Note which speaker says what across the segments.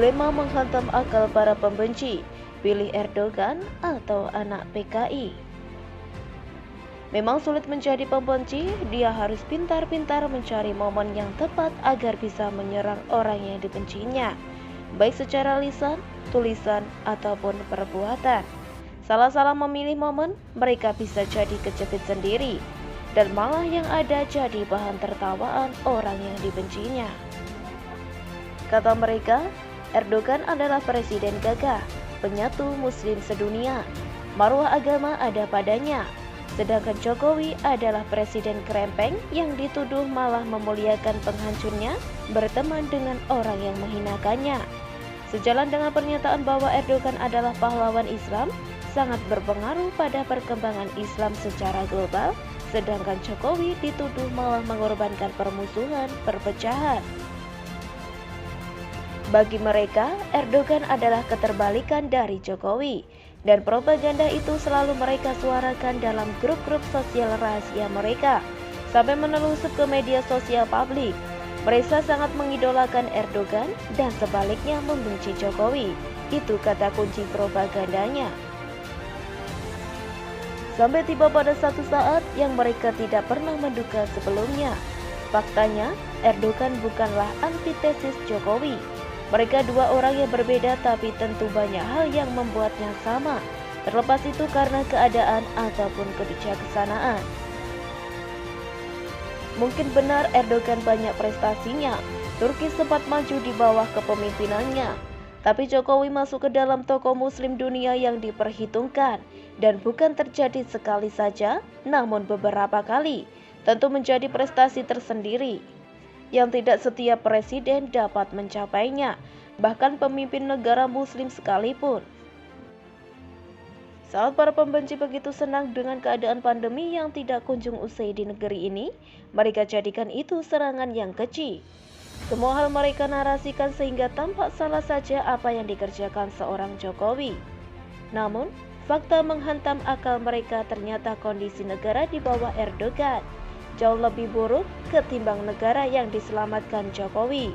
Speaker 1: Dilema menghantam akal para pembenci, pilih Erdogan atau anak PKI. Memang sulit menjadi pembenci, dia harus pintar-pintar mencari momen yang tepat agar bisa menyerang orang yang dibencinya, baik secara lisan, tulisan, ataupun perbuatan. Salah-salah memilih momen, mereka bisa jadi kejepit sendiri, dan malah yang ada jadi bahan tertawaan orang yang dibencinya. Kata mereka, Erdogan adalah presiden gagah, penyatu muslim sedunia, marwah agama ada padanya. Sedangkan Jokowi adalah presiden kerempeng yang dituduh malah memuliakan penghancurnya, berteman dengan orang yang menghinakannya. Sejalan dengan pernyataan bahwa Erdogan adalah pahlawan Islam, sangat berpengaruh pada perkembangan Islam secara global, sedangkan Jokowi dituduh malah mengorbankan permusuhan, perpecahan. Bagi mereka, Erdogan adalah keterbalikan dari Jokowi, dan propaganda itu selalu mereka suarakan dalam grup-grup sosial rahasia mereka, sampai menelusup ke media sosial publik. Mereka sangat mengidolakan Erdogan dan sebaliknya membenci Jokowi. Itu kata kunci propagandanya. Sampai tiba pada satu saat yang mereka tidak pernah menduga sebelumnya. Faktanya, Erdogan bukanlah antitesis Jokowi. Mereka dua orang yang berbeda, tapi tentu banyak hal yang membuatnya sama. Terlepas itu karena keadaan ataupun kebijaksanaan. Mungkin benar Erdogan banyak prestasinya. Turki sempat maju di bawah kepemimpinannya. Tapi Jokowi masuk ke dalam tokoh muslim dunia yang diperhitungkan. Dan bukan terjadi sekali saja, namun beberapa kali. Tentu menjadi prestasi tersendiri yang tidak setiap presiden dapat mencapainya, bahkan pemimpin negara muslim sekalipun. Saat para pembenci begitu senang dengan keadaan pandemi yang tidak kunjung usai di negeri ini, mereka jadikan itu serangan yang keji. Semua hal mereka narasikan sehingga tampak salah saja apa yang dikerjakan seorang Jokowi. Namun, fakta menghantam akal mereka, ternyata kondisi negara di bawah Erdogan jauh lebih buruk ketimbang negara yang diselamatkan Jokowi.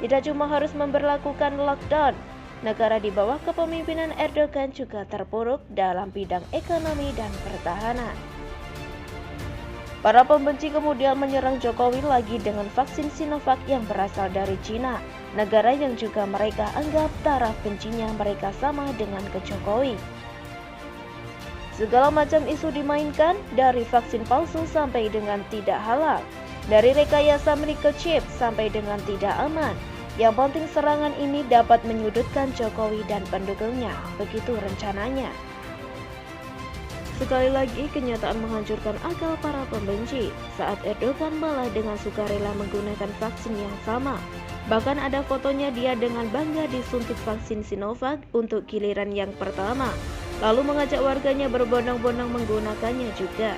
Speaker 1: Tidak cuma harus memberlakukan lockdown, negara di bawah kepemimpinan Erdogan juga terpuruk dalam bidang ekonomi dan pertahanan. Para pembenci kemudian menyerang Jokowi lagi dengan vaksin Sinovac yang berasal dari Cina, negara yang juga mereka anggap taraf bencinya mereka sama dengan ke Jokowi. Segala macam isu dimainkan, dari vaksin palsu sampai dengan tidak halal, dari rekayasa microchip sampai dengan tidak aman. Yang penting serangan ini dapat menyudutkan Jokowi dan pendukungnya, begitu rencananya. Sekali lagi kenyataan menghancurkan akal para pembenci, saat Erdogan malah dengan sukarela menggunakan vaksin yang sama. Bahkan ada fotonya dia dengan bangga disuntik vaksin Sinovac untuk giliran yang pertama, lalu mengajak warganya berbondong-bondong menggunakannya juga.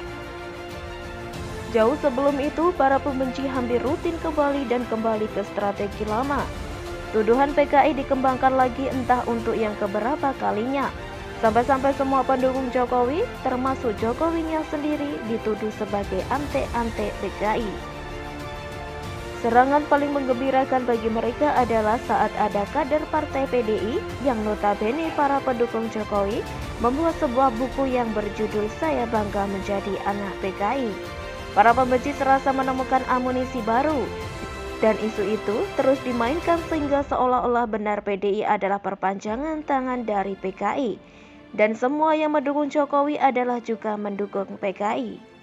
Speaker 1: Jauh sebelum itu, para pembenci hampir rutin ke Bali dan kembali ke strategi lama. Tuduhan PKI dikembangkan lagi entah untuk yang keberapa kalinya. Sampai-sampai semua pendukung Jokowi, termasuk Jokowinya sendiri, dituduh sebagai ante-ante PKI. Serangan paling menggembirakan bagi mereka adalah saat ada kader partai PDI yang notabene para pendukung Jokowi membuat sebuah buku yang berjudul "Saya Bangga Menjadi Anak PKI". Para pembenci serasa menemukan amunisi baru, dan isu itu terus dimainkan sehingga seolah-olah benar PDI adalah perpanjangan tangan dari PKI, dan semua yang mendukung Jokowi adalah juga mendukung PKI.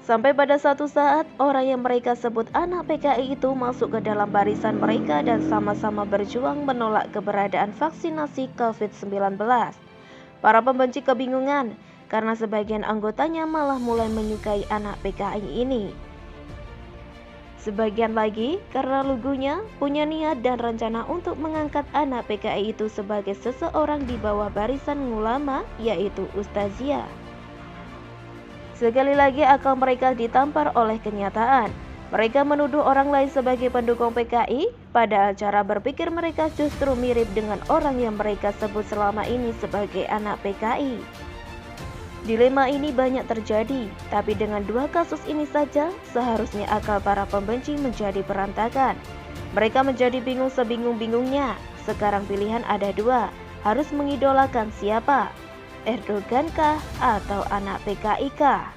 Speaker 1: Sampai pada satu saat, orang yang mereka sebut anak PKI itu masuk ke dalam barisan mereka dan sama-sama berjuang menolak keberadaan vaksinasi COVID-19. Para pembenci kebingungan, karena sebagian anggotanya malah mulai menyukai anak PKI ini. Sebagian lagi, karena lugunya, punya niat dan rencana untuk mengangkat anak PKI itu sebagai seseorang di bawah barisan ulama, yaitu Ustazia. Sekali lagi akal mereka ditampar oleh kenyataan. Mereka menuduh orang lain sebagai pendukung PKI, padahal cara berpikir mereka justru mirip dengan orang yang mereka sebut selama ini sebagai anak PKI. Dilema ini banyak terjadi, tapi dengan dua kasus ini saja, seharusnya akal para pembenci menjadi berantakan. Mereka menjadi bingung sebingung-bingungnya. Sekarang pilihan ada dua, harus mengidolakan siapa? Erdogan kah atau anak PKI kah?